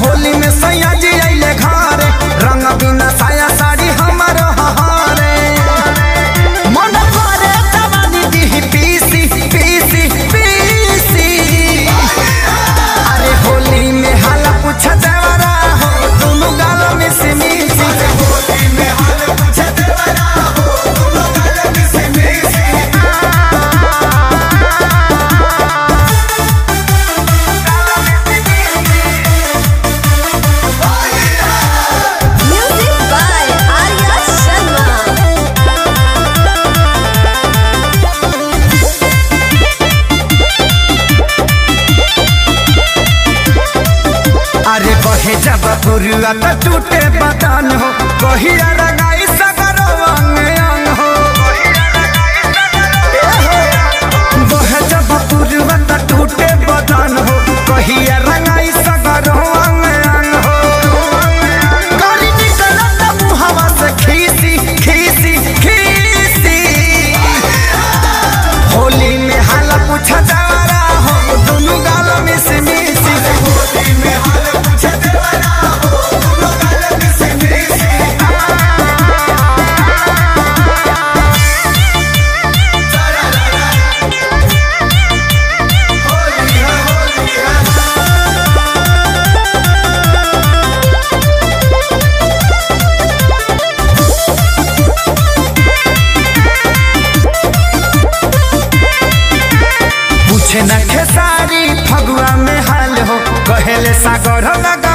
होली में सैया जी अइले घरे, रंग बिना साया साड़ी हमर हहारे। मन करे जवानी दी पीसी पीसी पीसी, अरे होली में हाल पूछ देवरा हो दोनों गाल में से मिसी। होली में हाल पूछ देवरा हो दोनों गाल में से मिसी। अरे बहे जब पुरुआ तो टूटे बदन हो, कहिया रंगाई सगरो अंग अंग हो। बहे जब पुरुआ तो टूटे बदन हो, कहिया रंगाई सगरो अंग अंग हो। गाड़ी निकलत मुहवा से खीसी खीसी खीसी, होली में हाल पूछ देवरा हो दोनों गाल में से मिसी। होली में हाल पूछ देवरा हो दोनों गाल में से मिसी। पूछे न खेसारी फगुआ में हाल हो, कहेले सागर लगा